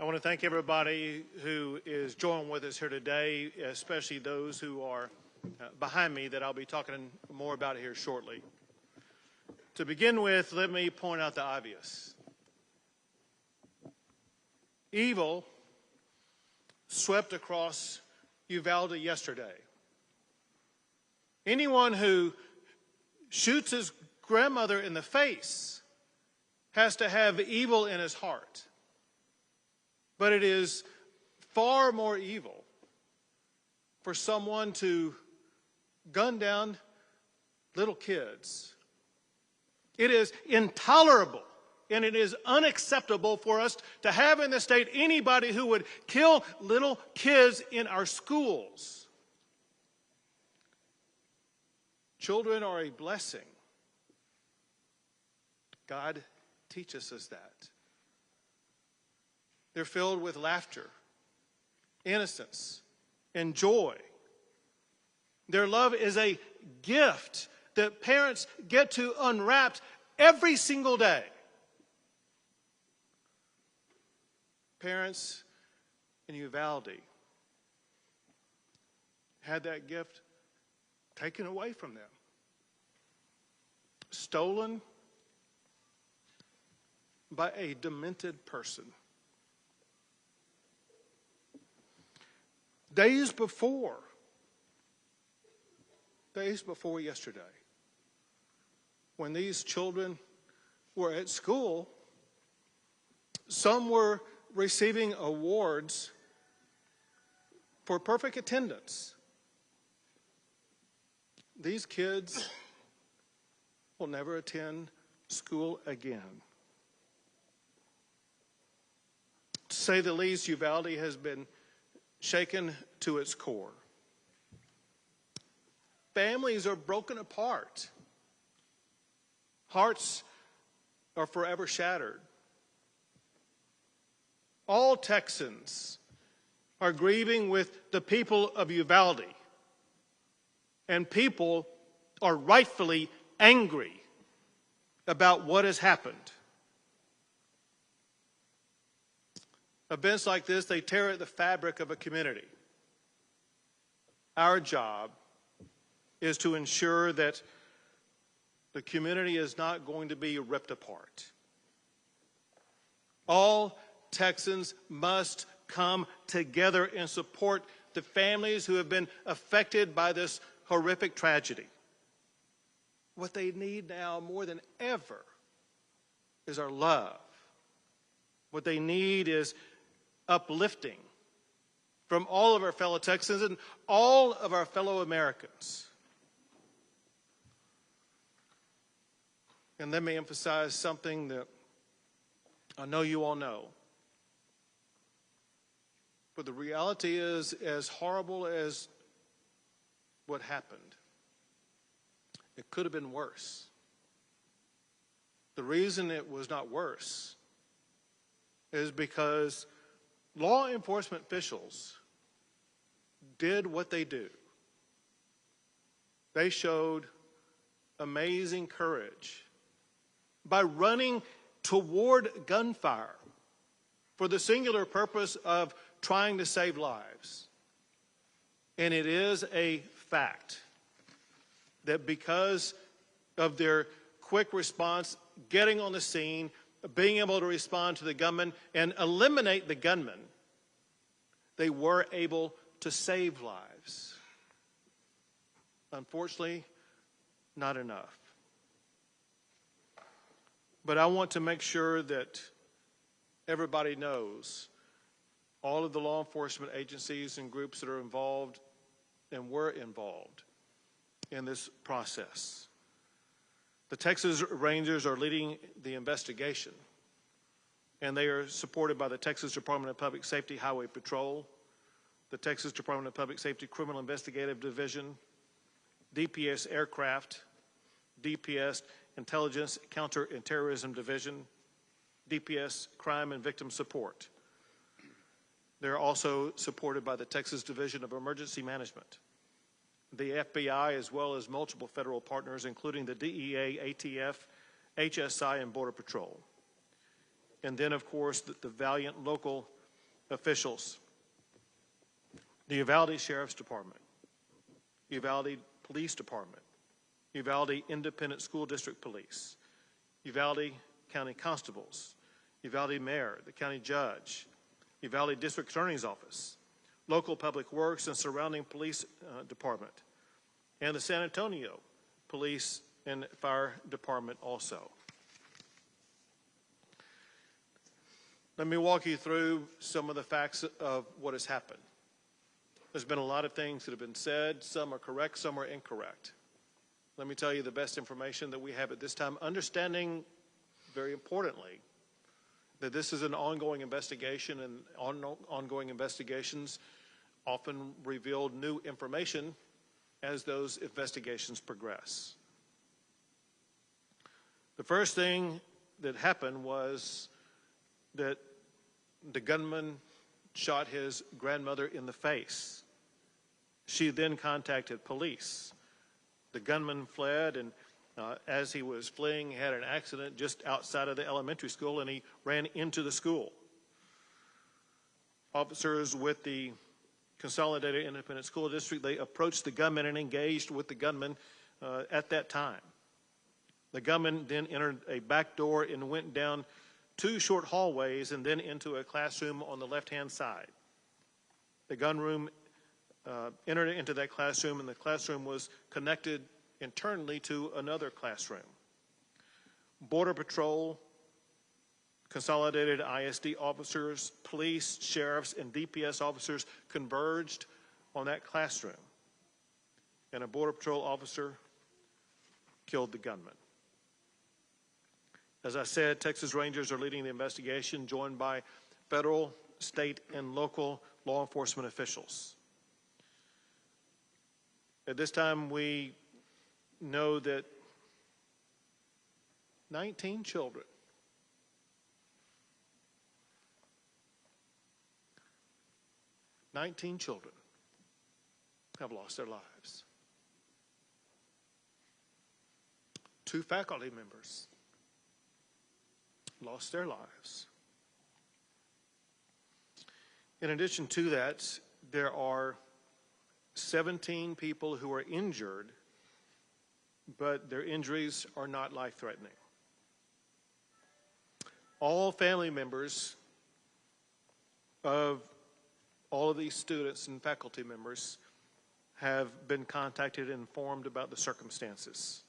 I want to thank everybody who is joining with us here today, especially those who are behind me that I'll be talking more about here shortly. To begin with, let me point out the obvious. Evil swept across Uvalde yesterday. Anyone who shoots his grandmother in the face has to have evil in his heart. But it is far more evil for someone to gun down little kids. It is intolerable and it is unacceptable for us to have in this state anybody who would kill little kids in our schools. Children are a blessing. God teaches us that. They're filled with laughter, innocence, and joy. Their love is a gift that parents get to unwrap every single day. Parents in Uvalde had that gift taken away from them, stolen by a demented person. Days before yesterday, when these children were at school, some were receiving awards for perfect attendance. These kids will never attend school again. To say the least, Uvalde has been shaken to its core. Families are broken apart. Hearts are forever shattered. All Texans are grieving with the people of Uvalde, and people are rightfully angry about what has happened. Events like this, they tear at the fabric of a community. Our job is to ensure that the community is not going to be ripped apart. All Texans must come together and support the families who have been affected by this horrific tragedy. What they need now more than ever is our love. What they need is uplifting from all of our fellow Texans and all of our fellow Americans. And let me emphasize something that I know you all know. But the reality is, as horrible as what happened, it could have been worse. The reason it was not worse is because law enforcement officials did what they do. They showed amazing courage by running toward gunfire for the singular purpose of trying to save lives. And it is a fact that because of their quick response, getting on the scene, being able to respond to the gunman and eliminate the gunman, they were able to save lives. Unfortunately, not enough. But I want to make sure that everybody knows, all of the law enforcement agencies and groups that are involved and were involved in this process. The Texas Rangers are leading the investigation, and they are supported by the Texas Department of Public Safety Highway Patrol, the Texas Department of Public Safety Criminal Investigative Division, DPS Aircraft, DPS Intelligence Counter and Terrorism Division, DPS Crime and Victim Support. They're also supported by the Texas Division of Emergency Management, the FBI, as well as multiple federal partners, including the DEA, ATF, HSI, and Border Patrol. And then, of course, the valiant local officials, the Uvalde Sheriff's Department, Uvalde Police Department, Uvalde Independent School District Police, Uvalde County Constables, Uvalde Mayor, the County Judge, Uvalde District Attorney's Office, local public works and surrounding police department, and the San Antonio Police and Fire Department also. Let me walk you through some of the facts of what has happened. There's been a lot of things that have been said. Some are correct, some are incorrect. Let me tell you the best information that we have at this time, understanding, very importantly, that this is an ongoing investigation, and ongoing investigations often reveal new information as those investigations progress. The first thing that happened was that the gunman shot his grandmother in the face. She then contacted police. The gunman fled, and as he was fleeing, he had an accident just outside of the elementary school, and he ran into the school. Officers with the Consolidated Independent School District, they approached the gunman and engaged with the gunman at that time. The gunman then entered a back door and went down 2 short hallways and then into a classroom on the left-hand side. The gunman entered into that classroom, and the classroom was connected internally to another classroom. Border Patrol, Consolidated ISD officers, police, sheriffs, and DPS officers converged on that classroom, and a Border Patrol officer killed the gunman. As I said, Texas Rangers are leading the investigation, joined by federal, state, and local law enforcement officials. At this time, we know that 19 children have lost their lives. 2 faculty members lost their lives. In addition to that, there are 17 people who are injured, but their injuries are not life-threatening. All family members of all of these students and faculty members have been contacted and informed about the circumstances.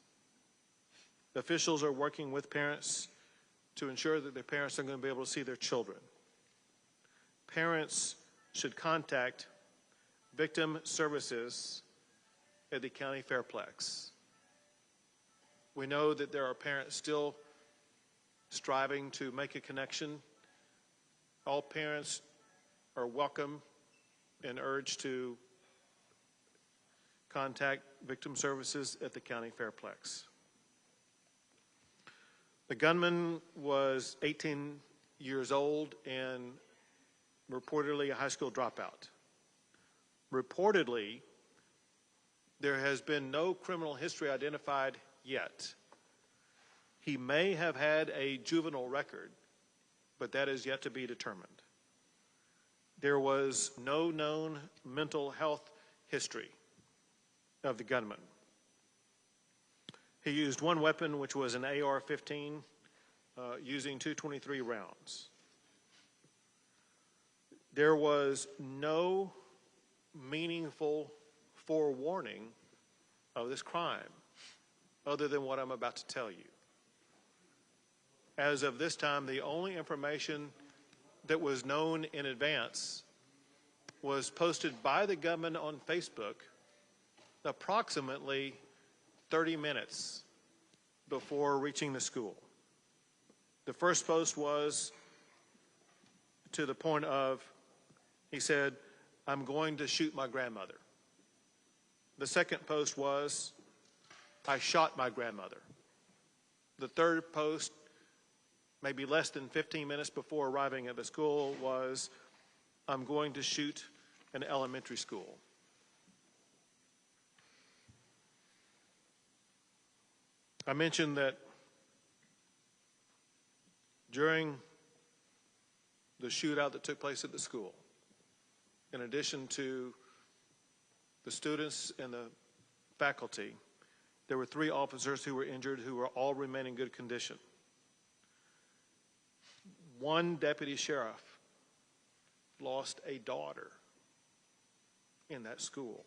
The officials are working with parents to ensure that their parents are going to be able to see their children. Parents should contact victim services at the county fairplex. We know that there are parents still striving to make a connection. All parents are welcome and urged to contact victim services at the county fairplex. The gunman was 18 years old and reportedly a high school dropout. Reportedly, there has been no criminal history identified yet. He may have had a juvenile record, but that is yet to be determined. There was no known mental health history of the gunman. He used one weapon, which was an AR-15, using 223 rounds. There was no meaningful forewarning of this crime other than what I'm about to tell you. As of this time, the only information that was known in advance was posted by the gunman on Facebook approximately 30 minutes before reaching the school. The first post was to the point of, he said, "I'm going to shoot my grandmother." The second post was, "I shot my grandmother." The third post, maybe less than 15 minutes before arriving at the school, was, I'm going to shoot an elementary school. I mentioned that during the shootout that took place at the school, in addition to the students and the faculty, there were 3 officers who were injured who were all remain in good condition. 1 deputy sheriff lost a daughter in that school.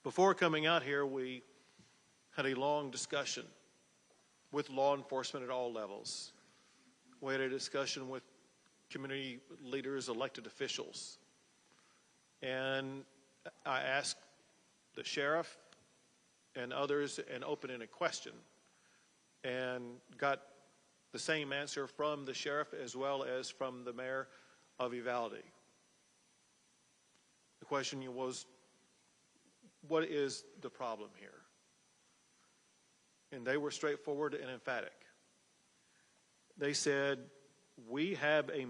Before coming out here, we had a long discussion with law enforcement at all levels. We had a discussion with community leaders, elected officials. And I asked the sheriff and others an open-ended question and got the same answer from the sheriff as well as from the mayor of Uvalde. The question was, what is the problem here? And they were straightforward and emphatic. They said, we have a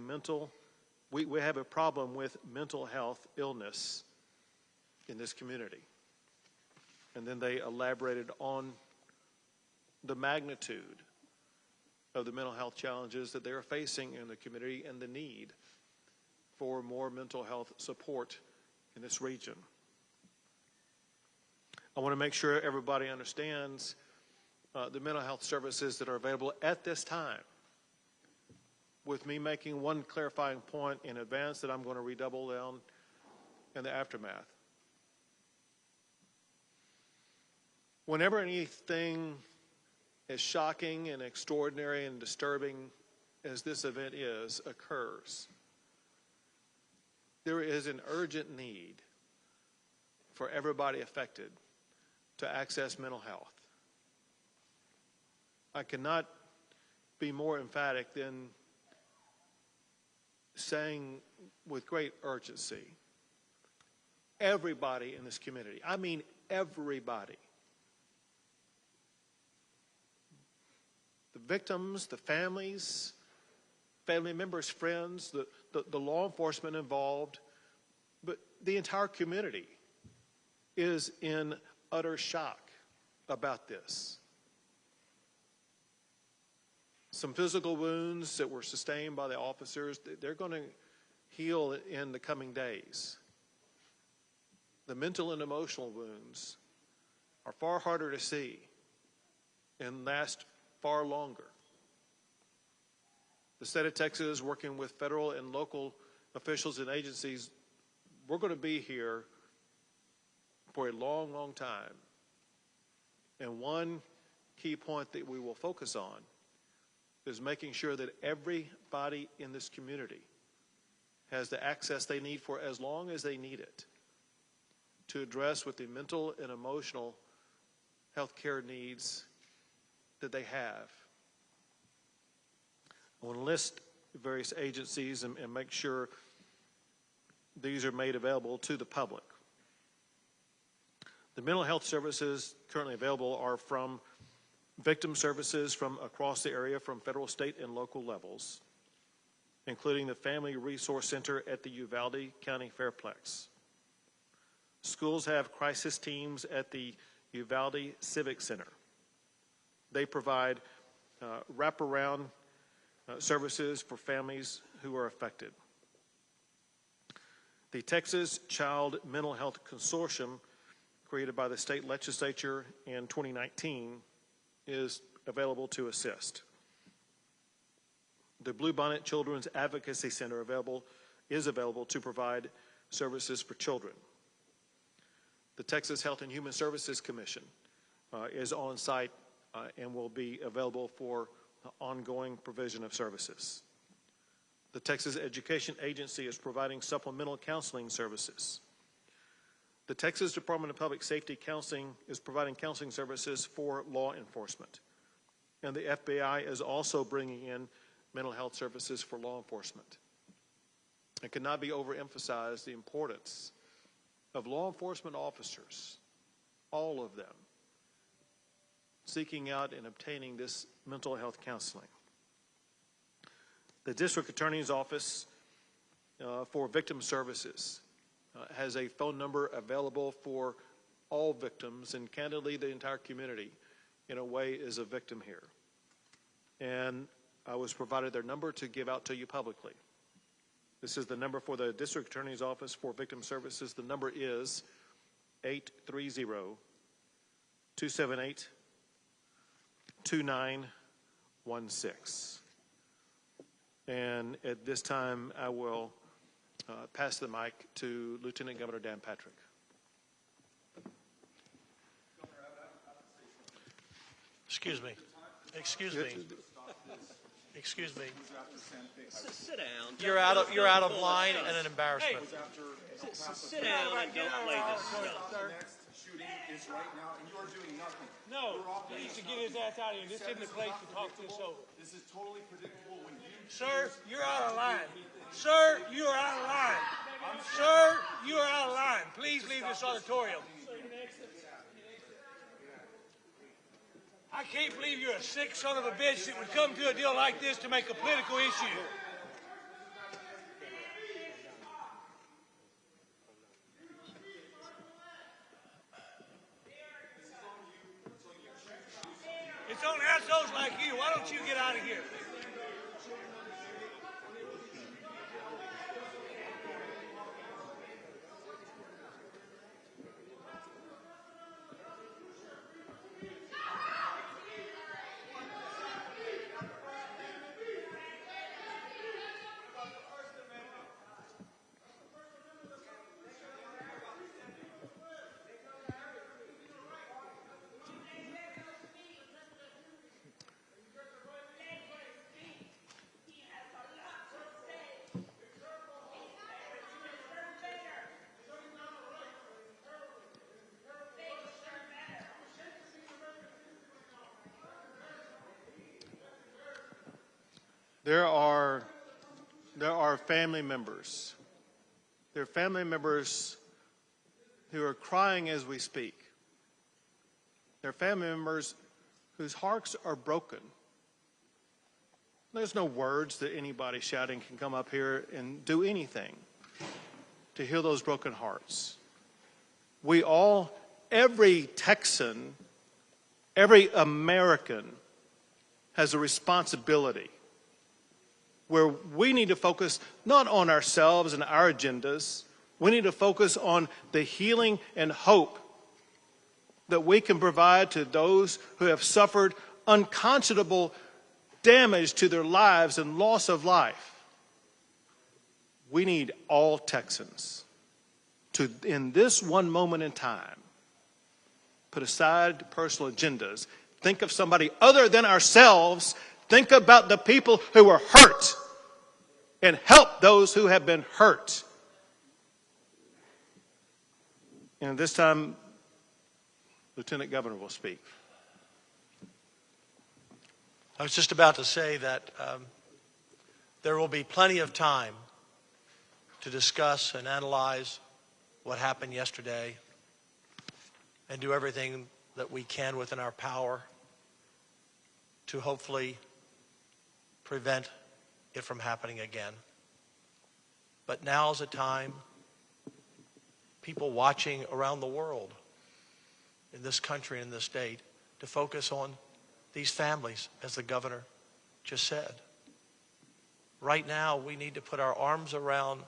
problem with mental health illness in this community. And then they elaborated on the magnitude of the mental health challenges that they are facing in the community and the need for more mental health support in this region. I want to make sure everybody understands the mental health services that are available at this time, with me making one clarifying point in advance that I'm going to redouble down in the aftermath. Whenever anything as shocking and extraordinary and disturbing as this event occurs, there is an urgent need for everybody affected to access mental health. I cannot be more emphatic than saying with great urgency, everybody in this community, I mean everybody, the victims, the families, family members, friends, the law enforcement involved, but the entire community is in utter shock about this. Some physical wounds that were sustained by the officers, they're going to heal in the coming days. The mental and emotional wounds are far harder to see and last far longer. The state of Texas, working with federal and local officials and agencies, we're going to be here for a long, long time. And one key point that we will focus on is making sure that everybody in this community has the access they need for as long as they need it to address with the mental and emotional health care needs that they have. I want to list various agencies and make sure these are made available to the public. The mental health services currently available are from victim services from across the area from federal, state, and local levels, including the Family Resource Center at the Uvalde County Fairplex. Schools have crisis teams at the Uvalde Civic Center. They provide wraparound services for families who are affected. The Texas Child Mental Health Consortium, created by the state legislature in 2019, is available to assist. The Bluebonnet Children's Advocacy Center is available to provide services for children. The Texas Health and Human Services Commission is on site and will be available for ongoing provision of services. The Texas Education Agency is providing supplemental counseling services. The Texas Department of Public Safety Counseling is providing counseling services for law enforcement. And the FBI is also bringing in mental health services for law enforcement. It cannot be overemphasized the importance of law enforcement officers, all of them, seeking out and obtaining this mental health counseling. The District Attorney's Office for Victim Services has a phone number available for all victims, and candidly, the entire community, in a way, is a victim here. And I was provided their number to give out to you publicly. This is the number for the District Attorney's Office for Victim Services. The number is 830-278-2916. And at this time, I will pass the mic to Lieutenant Governor Dan Patrick. Excuse me. Excuse me. Excuse me. Sit down. You're out of line and an embarrassment. Sit down and don't play this stuff. The next shooting is right now, and you are doing nothing. No, he needs to get his ass out of here. This isn't the place to talk this over. This is totally predictable when you... Sir, you're out of line. Sir, you are out of line. Sir, you are out of line. Please leave this auditorium. I can't believe you're a sick son of a bitch that would come to a deal like this to make a political issue. It's on assholes like you. Why don't you get out of here? There are family members. There are family members who are crying as we speak. There are family members whose hearts are broken. There's no words that anybody shouting can come up here and do anything to heal those broken hearts. We all, every Texan, every American has a responsibility where we need to focus not on ourselves and our agendas. We need to focus on the healing and hope that we can provide to those who have suffered unconscionable damage to their lives and loss of life. We need all Texans to, in this one moment in time, put aside personal agendas, think of somebody other than ourselves. Think about the people who are hurt and help those who have been hurt. And this time, Lieutenant Governor will speak. I was just about to say that there will be plenty of time to discuss and analyze what happened yesterday and do everything that we can within our power to hopefully prevent it from happening again. But now is a time, people watching around the world, in this country, in this state, to focus on these families, as the governor just said. Right now, we need to put our arms around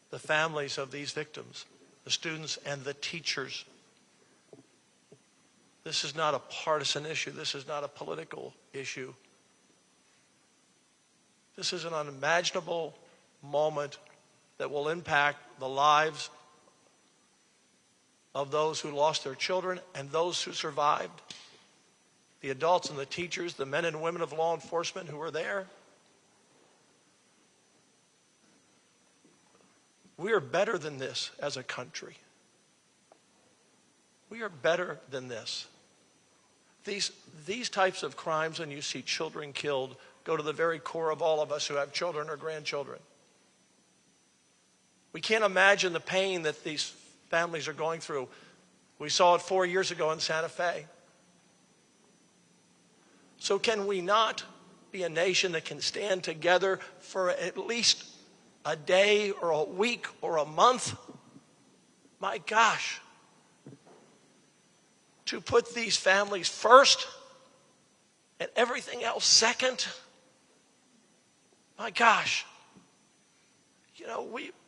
the families of these victims, the students and the teachers. This is not a partisan issue. This is not a political issue. This is an unimaginable moment that will impact the lives of those who lost their children and those who survived, the adults and the teachers, the men and women of law enforcement who were there. We are better than this as a country. We are better than this. These types of crimes, when you see children killed, go to the very core of all of us who have children or grandchildren. We can't imagine the pain that these families are going through. We saw it 4 years ago in Santa Fe. So can we not be a nation that can stand together for at least a day or a week or a month, my gosh, to put these families first and everything else second, my gosh. You know,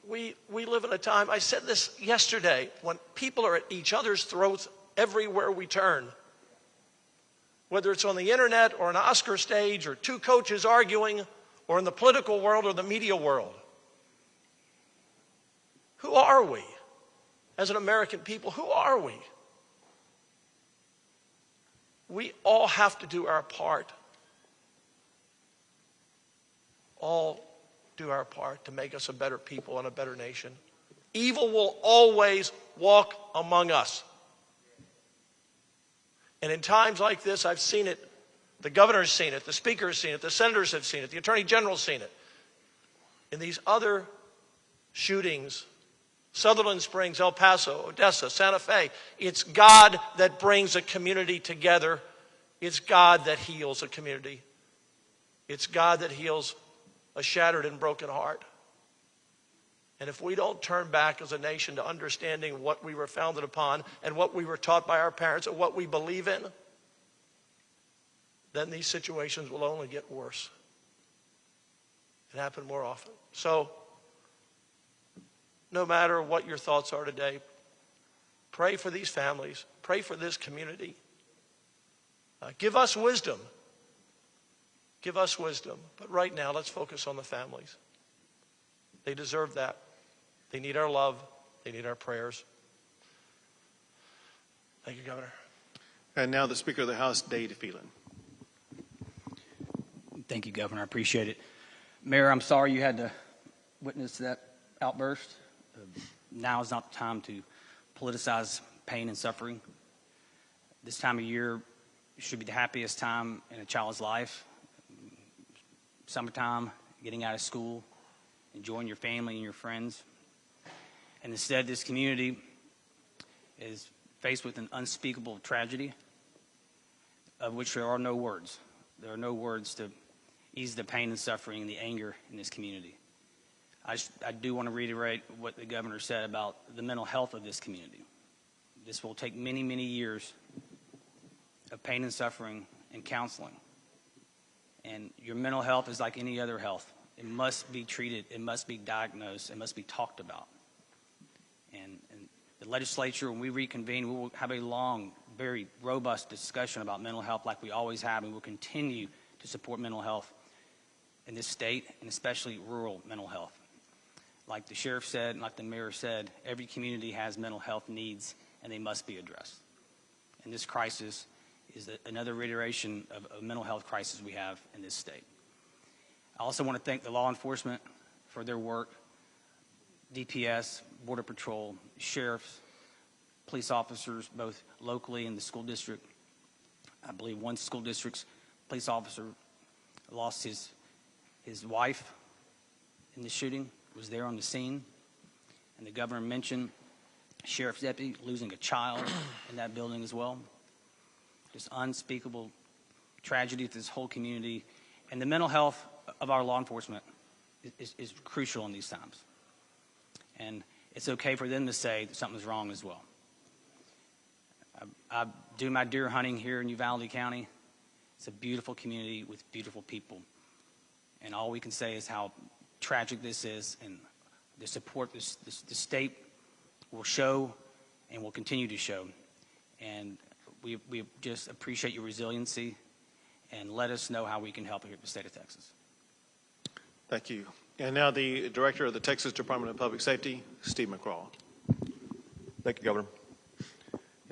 we live in a time, I said this yesterday, when people are at each other's throats everywhere we turn. Whether it's on the internet or an Oscar stage or two coaches arguing or in the political world or the media world. Who are we as an American people? Who are we? We all have to do our part. All do our part to make us a better people and a better nation. Evil will always walk among us. And in times like this, I've seen it. The governor's seen it. The speaker's seen it. The senators have seen it. The attorney general's seen it. In these other shootings, Sutherland Springs, El Paso, Odessa, Santa Fe, it's God that brings a community together. It's God that heals a community. It's God that heals a shattered and broken heart. And if we don't turn back as a nation to understanding what we were founded upon and what we were taught by our parents and what we believe in, then these situations will only get worse and happen more often. So, no matter what your thoughts are today, pray for these families. Pray for this community. Give us wisdom. Give us wisdom. But right now, let's focus on the families. They deserve that. They need our love. They need our prayers. Thank you, Governor. And now the Speaker of the House, Dade Phelan. Thank you, Governor. I appreciate it. Mayor, I'm sorry you had to witness that outburst. Now is not the time to politicize pain and suffering. This time of year should be the happiest time in a child's life. Summertime, getting out of school, enjoying your family and your friends. And instead, this community is faced with an unspeakable tragedy of which there are no words. There are no words to ease the pain and suffering and the anger in this community. I do want to reiterate what the governor said about the mental health of this community. This will take many, many years of pain and suffering and counseling. And your mental health is like any other health. It must be treated, it must be diagnosed, it must be talked about. And the legislature, when we reconvene, we will have a long, very robust discussion about mental health like we always have, and we'll continue to support mental health in this state, and especially rural mental health. Like the sheriff said, and like the mayor said, every community has mental health needs, and they must be addressed. And this crisis is another reiteration of a mental health crisis we have in this state. I also want to thank the law enforcement for their work, DPS, Border Patrol, sheriffs, police officers, both locally and the school district. I believe one school district's police officer lost his wife in the shooting, was there on the scene. And the governor mentioned sheriff's deputy losing a child in that building as well. Just unspeakable tragedy to this whole community. And the mental health of our law enforcement is crucial in these times. And it's okay for them to say that something's wrong as well. I do my deer hunting here in Uvalde County. It's a beautiful community with beautiful people. And all we can say is how tragic this is, and the support the state will show and will continue to show. And we just appreciate your resiliency, and let us know how we can help here at the state of Texas. Thank you. And now the Director of the Texas Department of Public Safety, Steve McCraw. Thank you, Governor.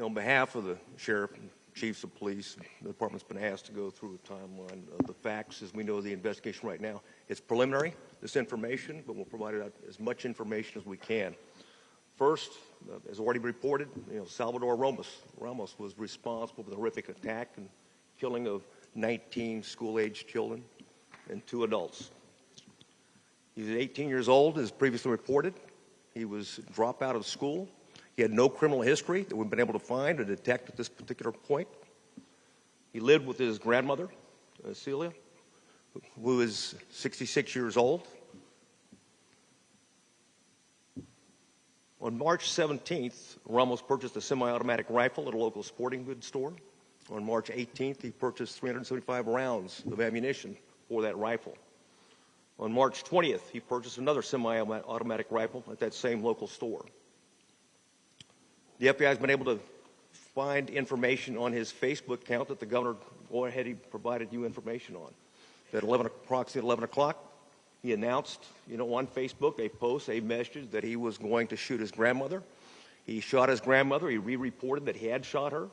On behalf of the sheriff and chiefs of police, the department's been asked to go through a timeline of the facts. As we know, the investigation right now, it's preliminary, this information, but we'll provide out as much information as we can. First, as already reported, Salvador Ramos was responsible for the horrific attack and killing of 19 school-aged children and 2 adults. He was 18 years old, as previously reported. He was dropped out of school. He had no criminal history that we've been able to find or detect at this particular point. He lived with his grandmother, Celia, who is 66 years old. On March 17th, Ramos purchased a semi-automatic rifle at a local sporting goods store. On March 18th, he purchased 375 rounds of ammunition for that rifle. On March 20th, he purchased another semi-automatic rifle at that same local store. The FBI has been able to find information on his Facebook account that the governor already provided you information on. At approximately 11 o'clock, he announced, on Facebook, a post, a message that he was going to shoot his grandmother. He shot his grandmother. He re-reported that he had shot her.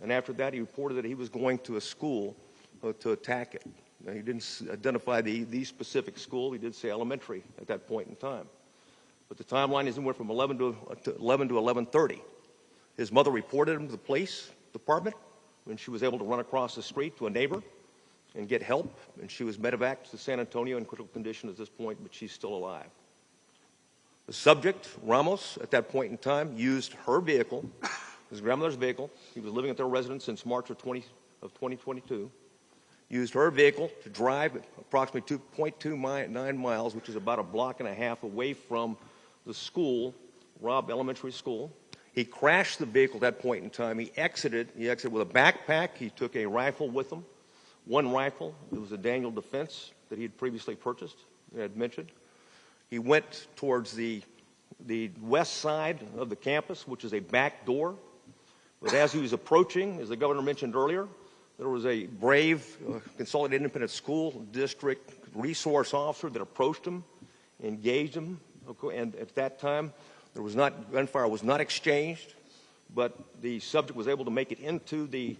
And after that, he reported that he was going to a school to attack it. Now, he didn't identify the specific school. He did say elementary at that point in time. But the timeline is anywhere from 11 to 11:30. His mother reported him to the police department when she was able to run across the street to a neighbor and get help, and she was medevaced to San Antonio in critical condition at this point, but she's still alive. The subject, Ramos, at that point in time, used her vehicle, his grandmother's vehicle. He was living at their residence since March of 2022. Used her vehicle to drive approximately 2.29 miles, which is about a block and a half away from the school, Robb Elementary School. He crashed the vehicle at that point in time. He exited with a backpack. He took a rifle with him. One rifle. It was a Daniel Defense that he had previously purchased, I had mentioned. He went towards the west side of the campus, which is a back door. But as he was approaching, as the governor mentioned earlier, there was a brave Consolidated Independent School District resource officer that approached him, engaged him, and at that time, gunfire was not exchanged, but the subject was able to make it into the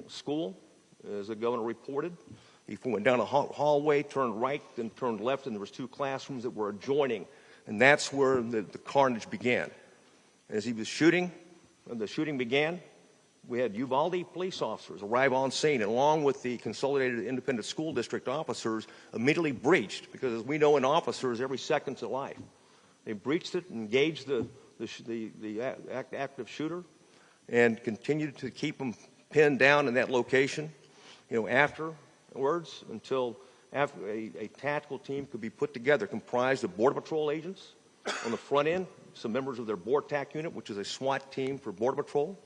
school, as the governor reported. He went down a hallway, turned right, then turned left, and there was two classrooms that were adjoining, and that's where the carnage began. As he was shooting, when the shooting began, we had Uvalde police officers arrive on scene, and along with the Consolidated Independent School District officers, immediately breached, because as we know in officers, every second's a life. They breached it, engaged the active shooter, and continued to keep him pinned down in that location, afterwards, until after a tactical team could be put together, comprised of Border Patrol agents on the front end, some members of their BORTAC unit, which is a SWAT team for Border Patrol.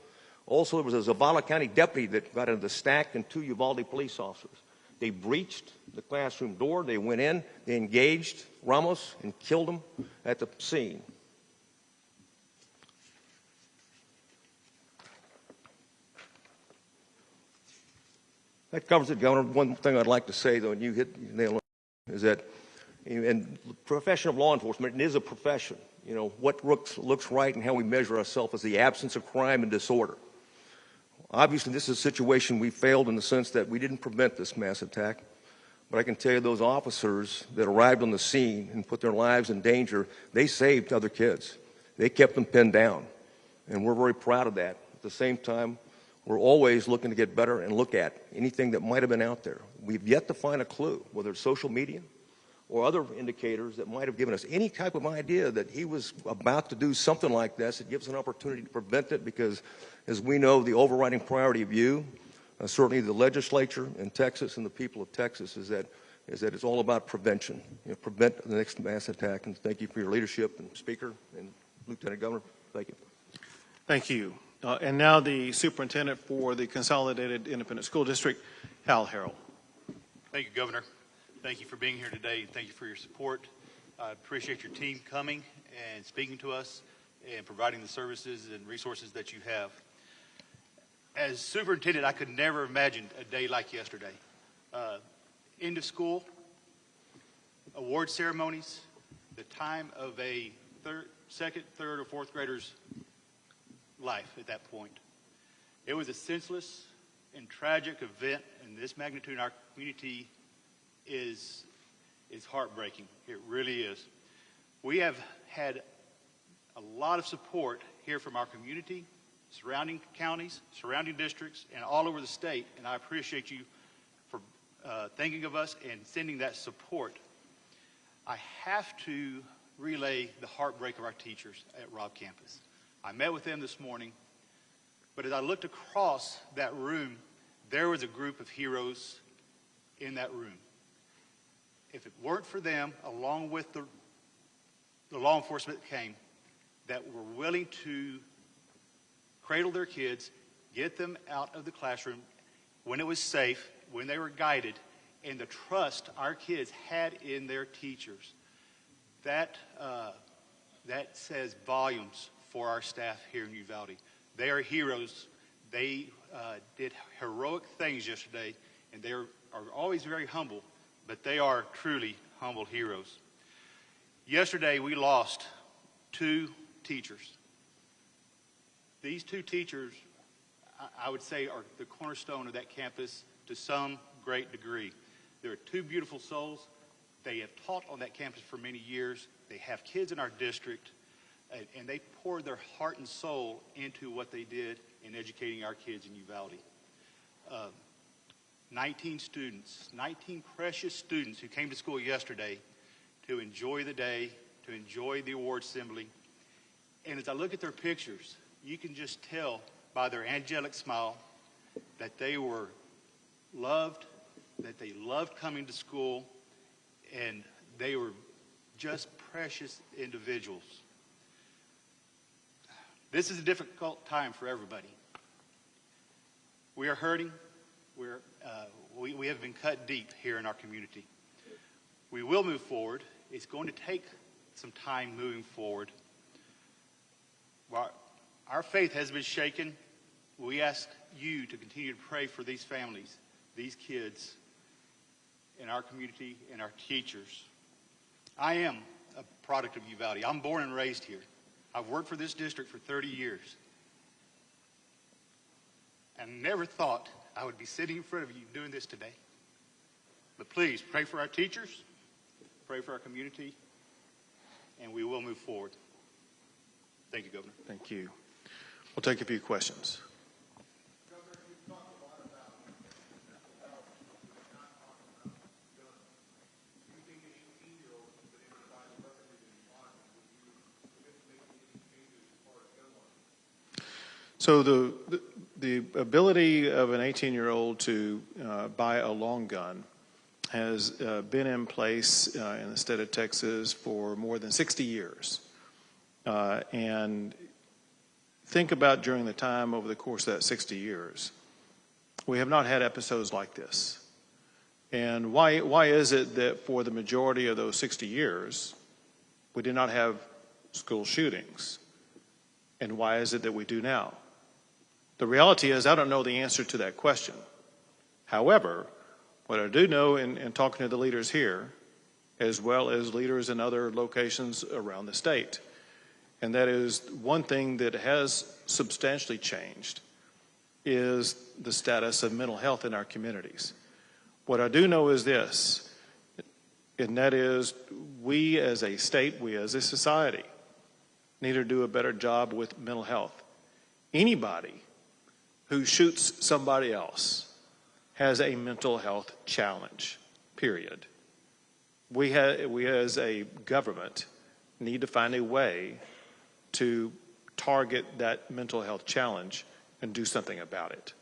Also, there was a Uvalde County deputy that got into the stack, and two Uvalde police officers. They breached the classroom door. They went in. They engaged Ramos and killed him at the scene. That covers it, Governor. One thing I'd like to say, though, and you hit the nail on it, is that in the profession of law enforcement, it is a profession. What looks right and how we measure ourselves is the absence of crime and disorder. Obviously, this is a situation we failed in the sense that we didn't prevent this mass attack. But I can tell you those officers that arrived on the scene and put their lives in danger, they saved other kids. They kept them pinned down. And we're very proud of that. At the same time, we're always looking to get better and look at anything that might have been out there. We've yet to find a clue, whether it's social media or other indicators that might have given us any type of idea that he was about to do something like this. It gives us an opportunity to prevent it because, as we know, the overriding priority of you, certainly the legislature in Texas and the people of Texas, is that it's all about prevention. Prevent the next mass attack. And thank you for your leadership, and Speaker and Lieutenant Governor. Thank you. Thank you. And now the Superintendent for the Consolidated Independent School District, Hal Harrell. Thank you, Governor. Thank you for being here today. Thank you for your support. I appreciate your team coming and speaking to us and providing the services and resources that you have. As superintendent, I could never imagine a day like yesterday. End of school, award ceremonies, the time of a second, third, or fourth grader's life at that point. It was a senseless and tragic event, and this magnitude in our community is heartbreaking. It really is. We have had a lot of support here from our community, surrounding counties, surrounding districts, and all over the state, and I appreciate you for thinking of us and sending that support. I have to relay the heartbreak of our teachers at Robb campus. I met with them this morning, but as I looked across that room, there was a group of heroes in that room. If it weren't for them, along with the law enforcement that came, that were willing to cradle their kids, get them out of the classroom when it was safe, when they were guided, and the trust our kids had in their teachers, that says volumes for our staff here in Uvalde. They are heroes. They did heroic things yesterday, and they are always very humble, but they are truly humble heroes. Yesterday, we lost 2 teachers. These 2 teachers, I would say, are the cornerstone of that campus to some great degree. They're 2 beautiful souls. They have taught on that campus for many years. They have kids in our district, and they poured their heart and soul into what they did in educating our kids in Uvalde. 19 students, 19 precious students who came to school yesterday to enjoy the day, to enjoy the award assembly. And as I look at their pictures, you can just tell by their angelic smile that they were loved, that they loved coming to school, and they were just precious individuals. This is a difficult time for everybody. We are hurting. We have been cut deep here in our community. We will move forward. It's going to take some time moving forward. While our faith has been shaken, we ask you to continue to pray for these families, these kids in our community, and our teachers. I am a product of Uvalde. I'm born and raised here. I've worked for this district for 30 years. And never thought I would be sitting in front of you doing this today. But please, pray for our teachers, pray for our community, and we will move forward. Thank you, Governor. Thank you. We'll take a few questions. Governor, you've talked a lot about health, not talking about guns. Do you think an 18-year-old has been able to buy weapons in the army? Would you commit to making any changes as far as gun laws? So the ability of an 18-year-old to buy a long gun has been in place in the state of Texas for more than 60 years. And think about during the time over the course of that 60 years, we have not had episodes like this. And why is it that for the majority of those 60 years, we did not have school shootings? And why is it that we do now? The reality is I don't know the answer to that question. However, what I do know in talking to the leaders here, as well as leaders in other locations around the state, and that is one thing that has substantially changed, is the status of mental health in our communities. What I do know is this, and that is we as a state, we as a society, need to do a better job with mental health. Anybody who shoots somebody else has a mental health challenge, period. We as a government need to find a way to target that mental health challenge and do something about it.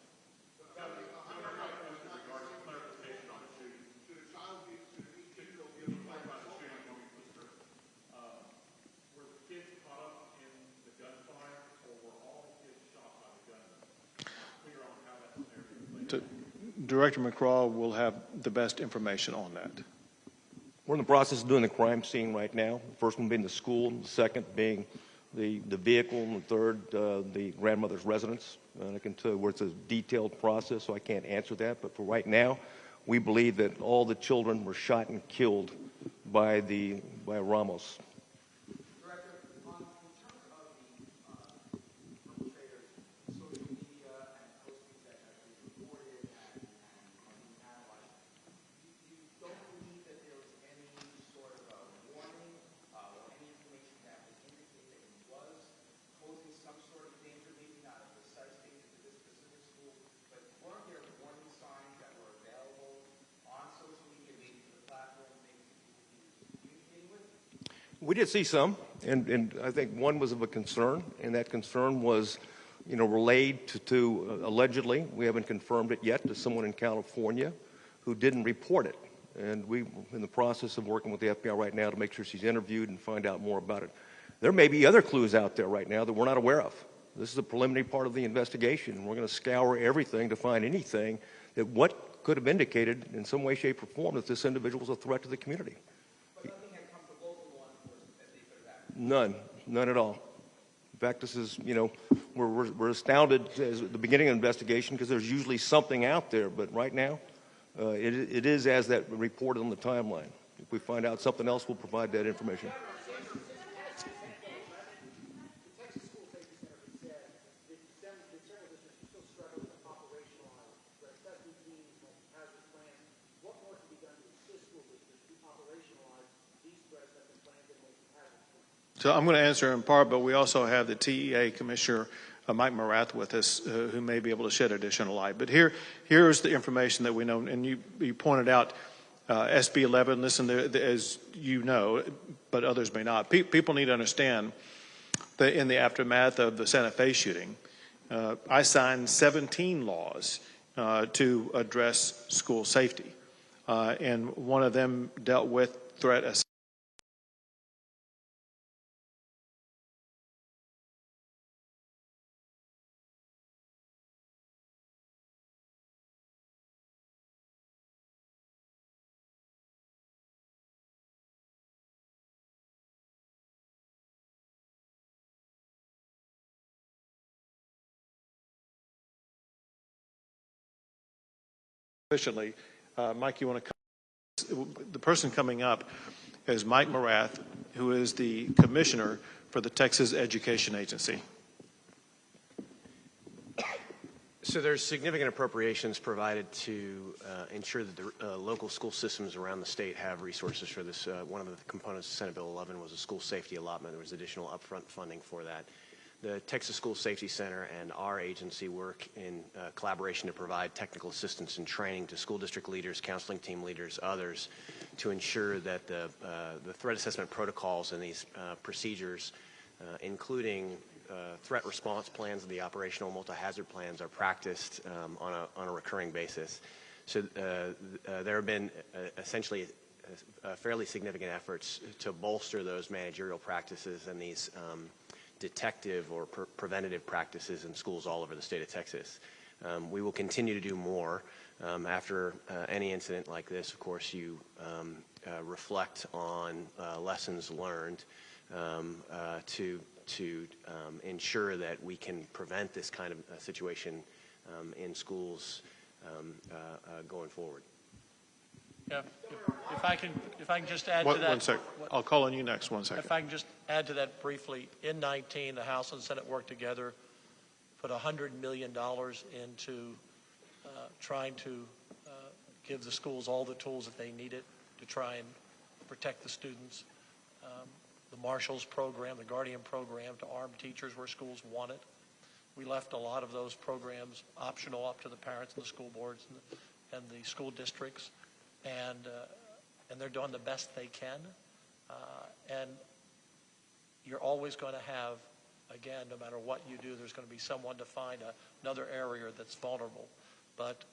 Director McCraw will have the best information on that. We're in the process of doing the crime scene right now. The first one being the school, the second being the vehicle, and the third, the grandmother's residence. I can tell you it's a detailed process, so I can't answer that. But for right now, we believe that all the children were shot and killed by Ramos. We did see some, and I think one was of a concern, and that concern was, relayed to allegedly, we haven't confirmed it yet, to someone in California who didn't report it. And we're in the process of working with the FBI right now to make sure she's interviewed and find out more about it. There may be other clues out there right now that we're not aware of. This is a preliminary part of the investigation. We're going to scour everything to find anything that what could have indicated in some way, shape, or form that this individual was a threat to the community. But nothing had come to local law enforcement that they could have acted. None at all. In fact, this is, you know, we're astounded at the beginning of the investigation because there's usually something out there, but right now, it is as that reported on the timeline. If we find out something else, we'll provide that information. So I'm going to answer in part, but we also have the TEA Commissioner, Mike Morath, with us, who may be able to shed additional light. But here's the information that we know, and you pointed out SB 11. Listen, as you know, but others may not. People need to understand that in the aftermath of the Santa Fe shooting, I signed 17 laws to address school safety, and one of them dealt with threat assessment. Efficiently. Mike, you want to come? The person coming up is Mike Morath, who is the commissioner for the Texas Education Agency. So there's significant appropriations provided to ensure that the local school systems around the state have resources for this. One of the components of Senate Bill 11 was a school safety allotment. There was additional upfront funding for that. The Texas School Safety Center and our agency work in collaboration to provide technical assistance and training to school district leaders, counseling team leaders, others, to ensure that the threat assessment protocols and these procedures, including threat response plans and the operational multi-hazard plans, are practiced on a recurring basis. So there have been essentially fairly significant efforts to bolster those managerial practices and these detective or preventative practices in schools all over the state of Texas. We will continue to do more. After any incident like this, of course, you reflect on lessons learned to ensure that we can prevent this kind of situation in schools going forward. Yeah, if I can just add to that. One sec. I'll call on you next. 1 second. If I can just add to that briefly, in 19, the House and Senate worked together, put $100 million into trying to give the schools all the tools that they needed to try and protect the students. The Marshals program, the Guardian program to arm teachers where schools want it. We left a lot of those programs optional up to the parents and the school boards and the school districts. And they're doing the best they can. And you're always going to have, again, no matter what you do, there's going to be someone to find another area that's vulnerable. But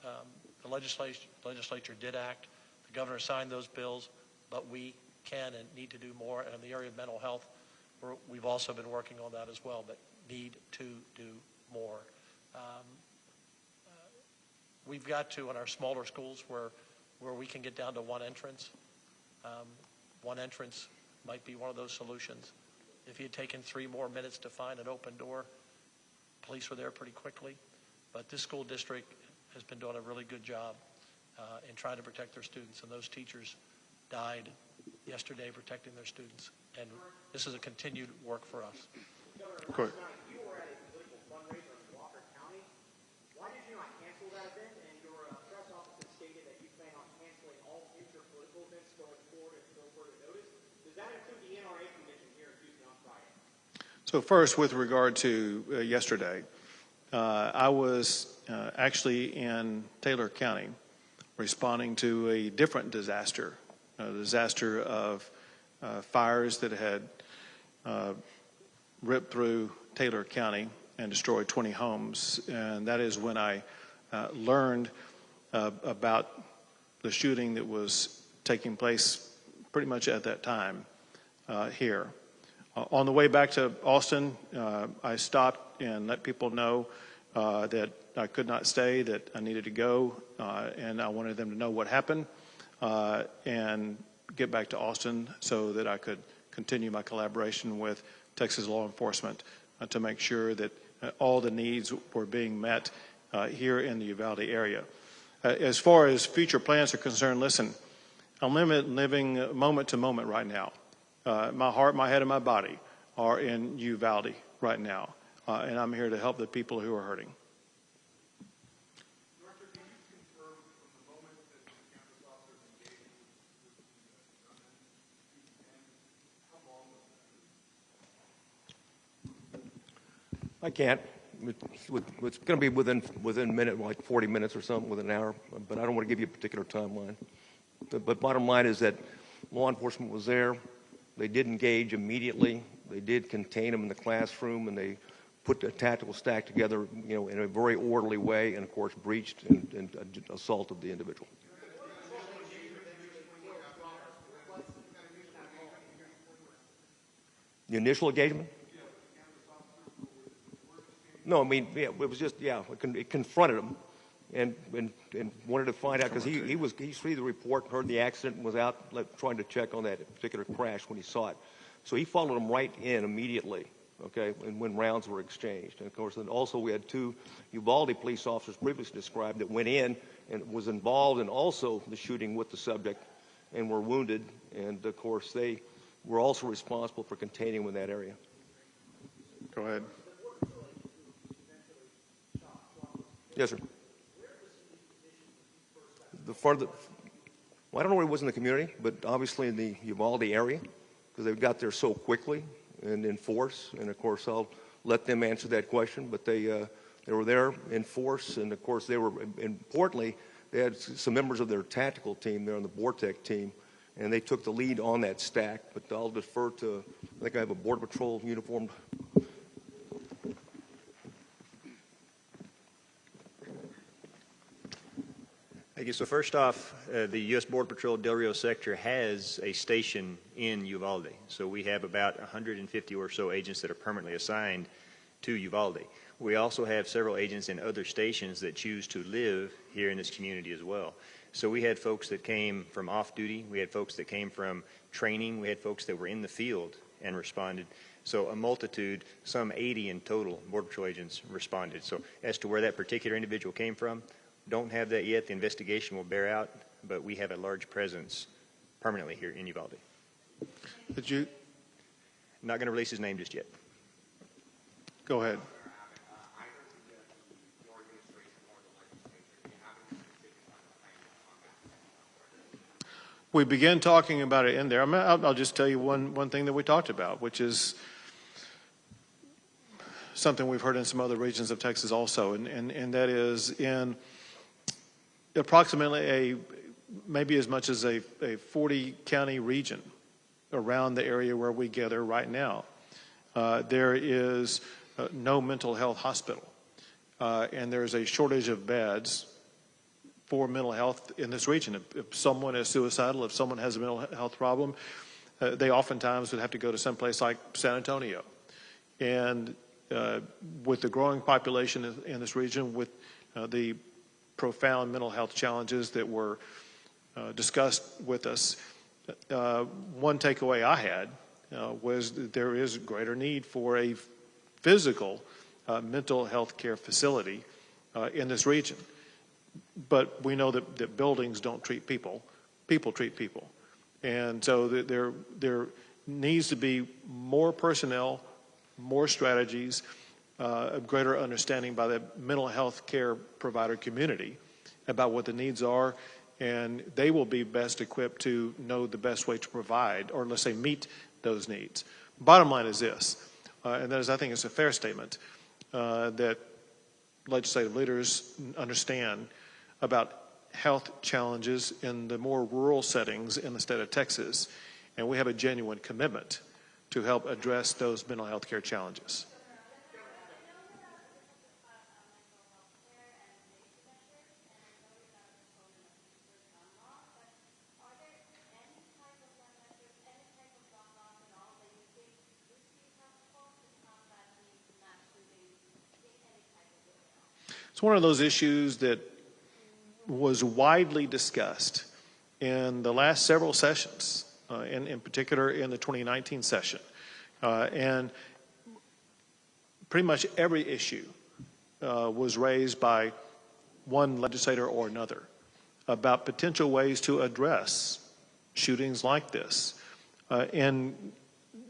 the legislature did act. The governor signed those bills, but we can and need to do more. And in the area of mental health, we've also been working on that as well, but need to do more. We've got to, in our smaller schools where we can get down to one entrance. One entrance might be one of those solutions. If you had taken 3 more minutes to find an open door, police were there pretty quickly. But this school district has been doing a really good job in trying to protect their students. And those teachers died yesterday protecting their students. And this is a continued work for us. Go ahead. You were at a political fundraiser in Walker County. Why did you not cancel that event? And your press office stated that you plan on canceling all future political events going forward until further notice. Does that include the NRA convention here in Houston on Friday? So first, with regard to yesterday, I was actually in Taylor County responding to a different disaster, a disaster of fires that had ripped through Taylor County and destroyed 20 homes. And that is when I learned about the shooting that was taking place pretty much at that time here. On the way back to Austin, I stopped and let people know that I could not stay, that I needed to go, and I wanted them to know what happened and get back to Austin so that I could continue my collaboration with Texas law enforcement to make sure that all the needs were being met here in the Uvalde area. As far as future plans are concerned, listen, I'm living moment to moment right now. My heart, my head, and my body are in Uvalde right now, and I'm here to help the people who are hurting. Director, can you confirm from the moment that the campus officers engaged with the gunman and how long was that? I can't. It's going to be within a minute, like 40 minutes or something, within an hour, but I don't want to give you a particular timeline. But bottom line is that law enforcement was there. They did engage immediately. They did contain him in the classroom, and they put a tactical stack together, in a very orderly way, and of course breached and assaulted the individual. The initial engagement? No, I mean, yeah, it was just, it confronted him and wanted to find out, because he saw the report, heard the accident, and was out trying to check on that particular crash when he saw it. So he followed him right in immediately, okay, and when rounds were exchanged. And of course, then also we had 2 Uvalde police officers previously described that went in and was involved in also the shooting with the subject and were wounded. And of course, they were also responsible for containing him in that area. Go ahead. Yes, sir. Well, I don't know where he was in the community, but obviously in the Uvalde area, because they got there so quickly and in force. And of course, I'll let them answer that question. But they were there in force, and of course, they were importantly, they had some members of their tactical team there on the Bortec team, and they took the lead on that stack. But I'll defer to, I think I have a Border Patrol uniformed. Thank you. So first off, the U.S. Border Patrol Del Rio sector has a station in Uvalde. So we have about 150 or so agents that are permanently assigned to Uvalde. We also have several agents in other stations that choose to live here in this community as well. So we had folks that came from off-duty. We had folks that came from training. We had folks that were in the field and responded. So a multitude, some 80 in total, Border Patrol agents responded. So as to where that particular individual came from, don't have that yet. The investigation will bear out, but we have a large presence permanently here in Uvalde. Did you? Not going to release his name just yet. Go ahead. We began talking about it in there. I'll just tell you one thing that we talked about, which is something we've heard in some other regions of Texas also, and that is in approximately maybe as much as a 40-county region around the area where we gather right now. There is no mental health hospital, and there's a shortage of beds for mental health in this region. If someone is suicidal, if someone has a mental health problem, they oftentimes would have to go to some place like San Antonio. And with the growing population in this region, with the profound mental health challenges that were discussed with us, one takeaway I had was that there is greater need for a physical mental health care facility in this region. But we know that buildings don't treat people. People treat people. And so there needs to be more personnel, more strategies, a greater understanding by the mental health care provider community about what the needs are, and they will be best equipped to know the best way to provide, or let's say meet those needs. Bottom line is this, and that is, I think it's a fair statement, that legislative leaders understand about health challenges in the more rural settings in the state of Texas, and we have a genuine commitment to help address those mental health care challenges. It's one of those issues that was widely discussed in the last several sessions, in particular in the 2019 session. And pretty much every issue was raised by one legislator or another about potential ways to address shootings like this. And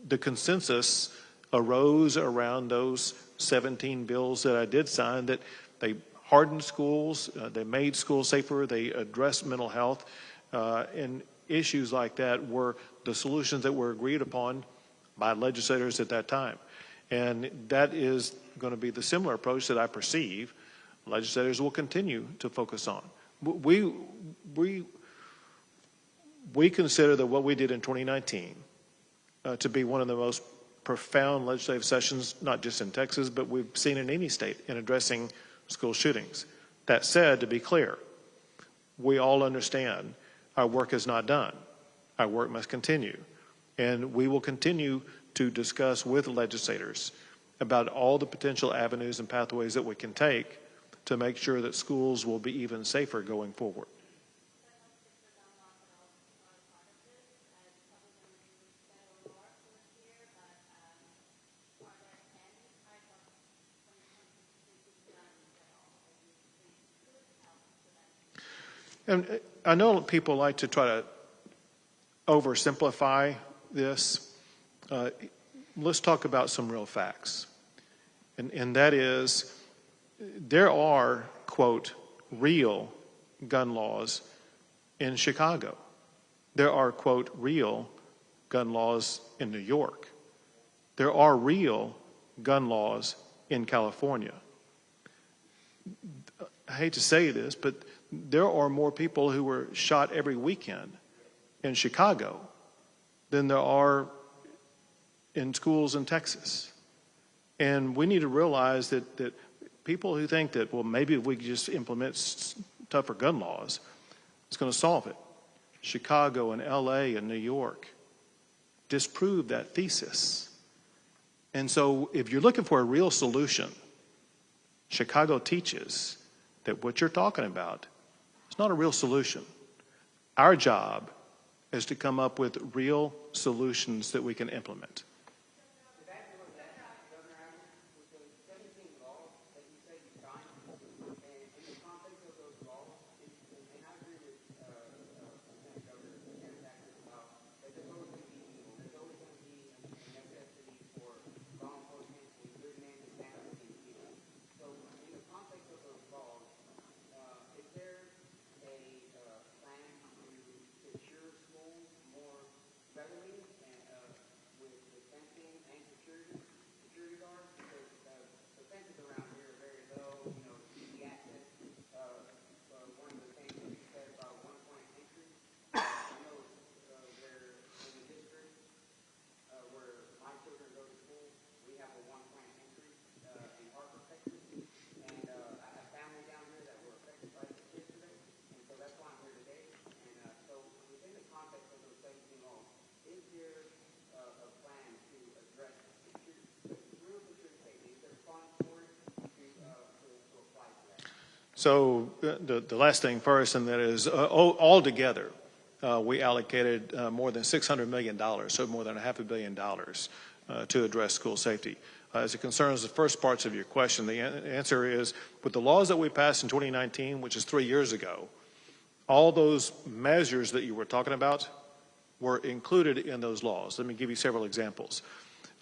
the consensus arose around those 17 bills that I did sign, that they hardened schools, they made schools safer, they addressed mental health, and issues like that were the solutions that were agreed upon by legislators at that time. And that is going to be the similar approach that I perceive legislators will continue to focus on. We consider that what we did in 2019 to be one of the most profound legislative sessions, not just in Texas, but we've seen in any state in addressing school shootings. That said, to be clear, we all understand our work is not done. Our work must continue. And we will continue to discuss with legislators about all the potential avenues and pathways that we can take to make sure that schools will be even safer going forward. And I know people like to try to oversimplify this. Let's talk about some real facts. And that is, there are, quote, real gun laws in Chicago. There are, quote, real gun laws in New York. There are real gun laws in California. I hate to say this, but there are more people who were shot every weekend in Chicago than there are in schools in Texas. And we need to realize that people who think that, well, maybe if we could just implement tougher gun laws, it's going to solve it. Chicago and LA and New York disprove that thesis. And so if you're looking for a real solution, Chicago teaches that what you're talking about is not a real solution. Our job is to come up with real solutions that we can implement. So the last thing first, and that is altogether, we allocated more than $600 million, so more than $500 million to address school safety. As it concerns the first parts of your question, the answer is, with the laws that we passed in 2019, which is 3 years ago, all those measures that you were talking about were included in those laws. Let me give you several examples.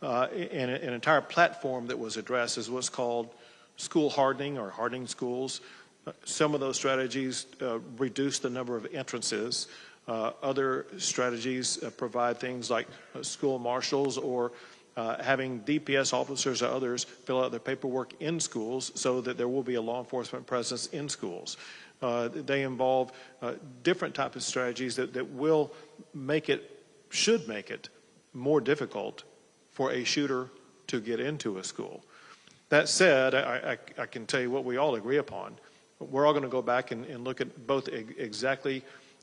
An entire platform that was addressed is what's called school hardening or hardening schools. Some of those strategies reduce the number of entrances. Other strategies provide things like school marshals or having DPS officers or others fill out their paperwork in schools so that there will be a law enforcement presence in schools. They involve different types of strategies that will make it, should make it, more difficult for a shooter to get into a school. That said, I can tell you what we all agree upon. We're all going to go back and look at both exactly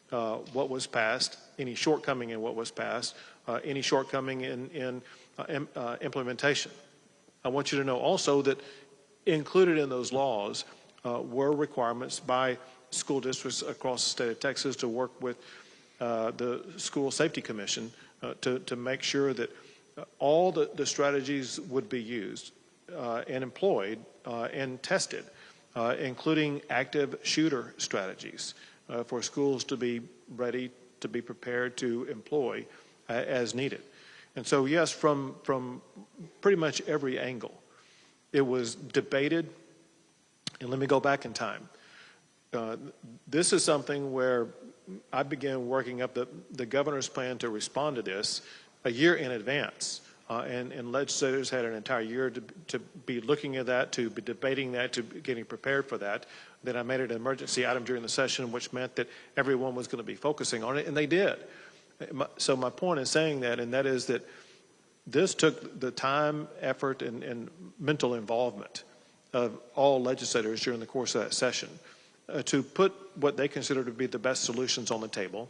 what was passed, any shortcoming in what was passed, any shortcoming in implementation. I want you to know also that included in those laws were requirements by school districts across the state of Texas to work with the School Safety Commission to make sure that all the strategies would be used and employed and tested, including active shooter strategies for schools to be ready, to be prepared to employ as needed. And so, yes, from pretty much every angle, it was debated. And let me go back in time. This is something where I began working up the governor's plan to respond to this a year in advance. And legislators had an entire year to be looking at that, to be debating that, to be getting prepared for that. Then I made it an emergency item during the session, which meant that everyone was going to be focusing on it, and they did. So my point in saying that, and that is that this took the time, effort, and mental involvement of all legislators during the course of that session to put what they consider to be the best solutions on the table.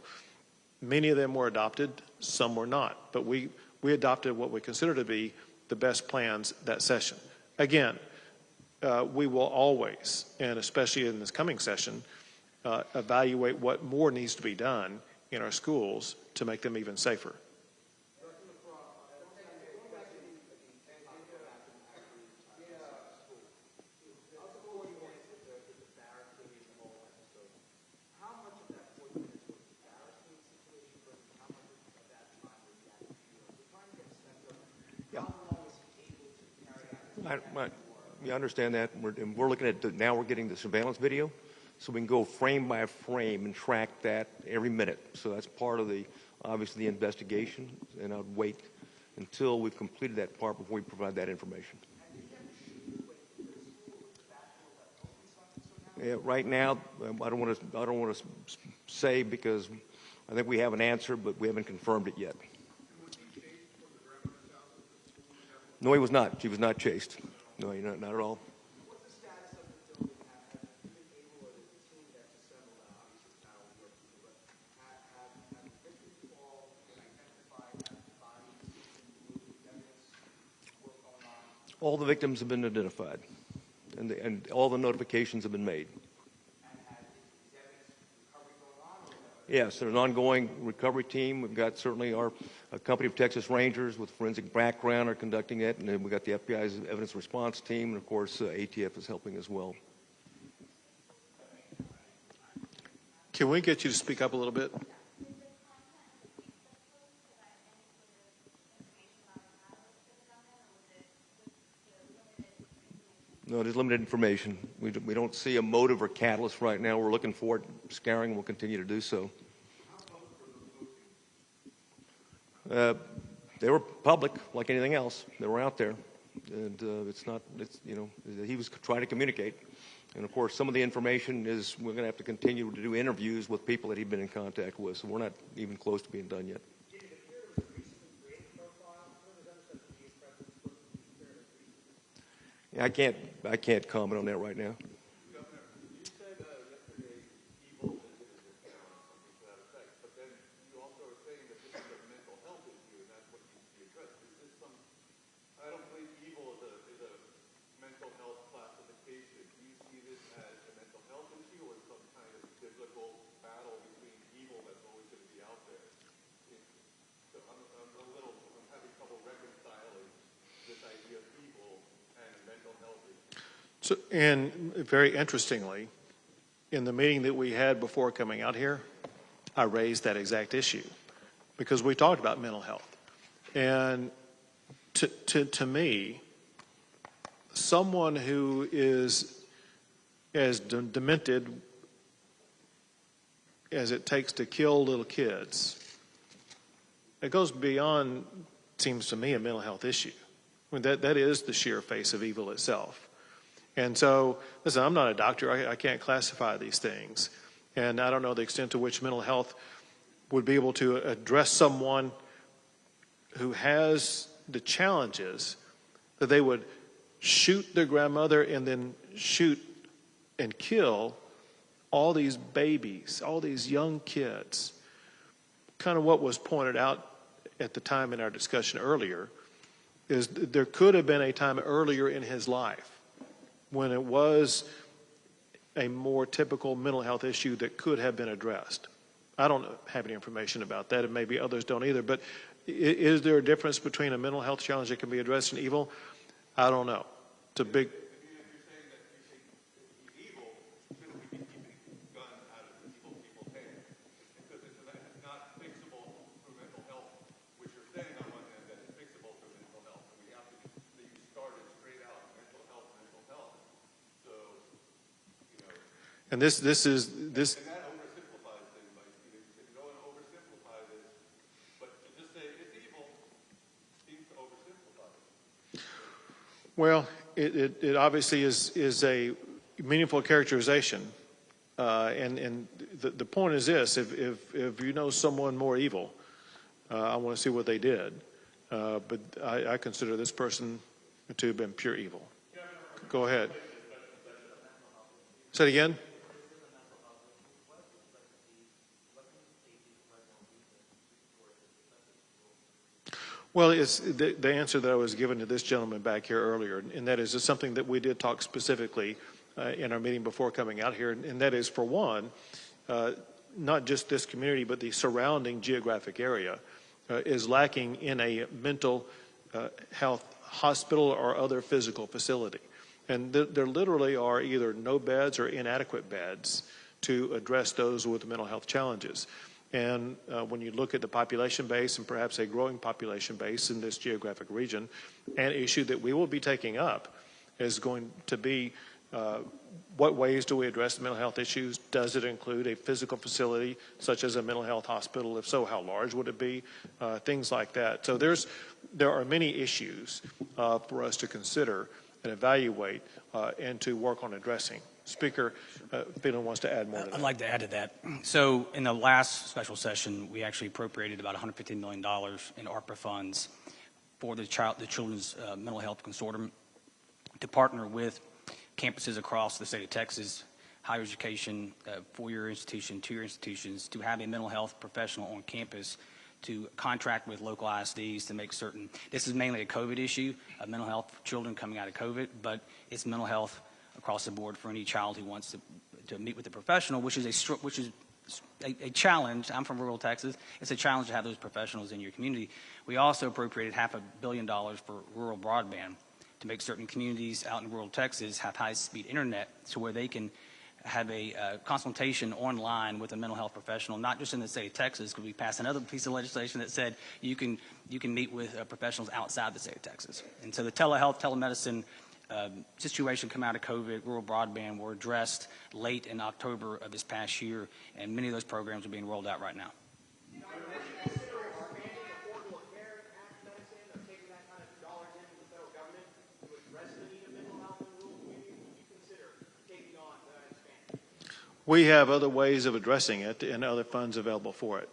Many of them were adopted, some were not, but we adopted what we consider to be the best plans that session. Again, we will always, and especially in this coming session, evaluate what more needs to be done in our schools to make them even safer. I understand that. We're looking at now we're getting the surveillance video, so we can go frame by frame and track that every minute. So that's part of obviously the investigation, and I'd wait until we've completed that part before we provide that information. Yeah, right now, I don't want to say because I think we have an answer, but we haven't confirmed it yet. No, he was not. She was not chased. No, not at all. What's the status of the building? Have you been able, or the team that's assembled, obviously it's not all your people, but have victims all been identified, have bodies, evidence, work going on? All the victims have been identified, and all the notifications have been made. Yes, there's an ongoing recovery team. We've got certainly our company of Texas Rangers with forensic background are conducting it, and then we've got the FBI's evidence response team, and of course ATF is helping as well. Can we get you to speak up a little bit? No, there's limited information. We don't see a motive or catalyst right now. We're looking for it, scaring, and we'll continue to do so. They were public, like anything else. They were out there, and he was trying to communicate. And of course, some of the information is we're going to have to continue to do interviews with people that he'd been in contact with. So we're not even close to being done yet. I can't comment on that right now. Governor, you said yesterday evil visited the town, something to that effect, but then you also are saying that this is a mental health issue, and that's what needs to be addressed. Is this I don't believe evil is a mental health classification. Do you see this as a mental health issue or some kind of physical battle between evil that's always going to be out there? So I'm having trouble reconciling this idea of evil and mental health issue. So, and very interestingly, in the meeting that we had before coming out here, I raised that exact issue because we talked about mental health. And to me, someone who is as demented as it takes to kill little kids, it goes beyond, seems to me, a mental health issue. I mean, that is the sheer face of evil itself. And so, listen, I'm not a doctor. I can't classify these things. And I don't know the extent to which mental health would be able to address someone who has the challenges that they would shoot their grandmother and then shoot and kill all these babies, all these young kids. Kind of what was pointed out at the time in our discussion earlier is there could have been a time earlier in his life when it was a more typical mental health issue that could have been addressed. I don't have any information about that, and maybe others don't either, but is there a difference between a mental health challenge that can be addressed and evil? I don't know. It's a big... And this. And that oversimplifies things. Like, you don't want to oversimplify this, but to just say it's evil seems to oversimplify it. Well, it obviously is a meaningful characterization, and the point is this: if you know someone more evil, I want to see what they did, but I consider this person to have been pure evil. Go ahead. Say it again. Well, it's the answer that I was given to this gentleman back here earlier, and that is something that we did talk specifically in our meeting before coming out here, and that is, for one, not just this community, but the surrounding geographic area is lacking in a mental health hospital or other physical facility. And there literally are either no beds or inadequate beds to address those with mental health challenges. And when you look at the population base and perhaps a growing population base in this geographic region, an issue that we will be taking up is going to be what ways do we address the mental health issues? Does it include a physical facility such as a mental health hospital? If so, how large would it be? Things like that. So there are many issues for us to consider and evaluate and to work on addressing. Speaker Phelan wants to add more to that. I'd like to add to that. So in the last special session, we actually appropriated about $150 million in ARPA funds for the Children's Mental Health Consortium to partner with campuses across the state of Texas, higher education, four-year institution, two-year institutions, to have a mental health professional on campus to contract with local ISDs to make certain. This is mainly a COVID issue, mental health for children coming out of COVID, but it's mental health across the board for any child who wants to meet with a professional, which is a challenge. I'm from rural Texas. It's a challenge to have those professionals in your community. We also appropriated $500 million for rural broadband to make certain communities out in rural Texas have high-speed internet to where they can have a consultation online with a mental health professional, not just in the state of Texas, because we passed another piece of legislation that said you can meet with professionals outside the state of Texas. And so the telehealth, telemedicine situation come out of COVID, rural broadband were addressed late in October of this past year, and many of those programs are being rolled out right now. We have other ways of addressing it and other funds available for it.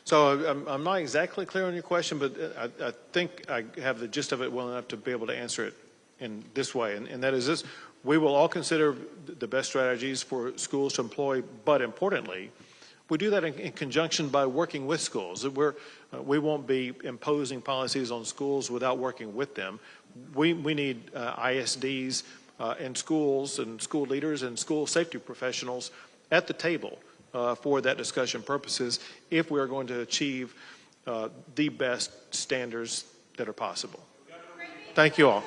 So I'm not exactly clear on your question, but I think I have the gist of it well enough to be able to answer it in this way, and that is this: we will all consider the best strategies for schools to employ, but importantly, we do that in conjunction by working with schools. We won't be imposing policies on schools without working with them. We need ISDs and schools and school leaders and school safety professionals at the table for that discussion purposes if we are going to achieve the best standards that are possible. Thank you all.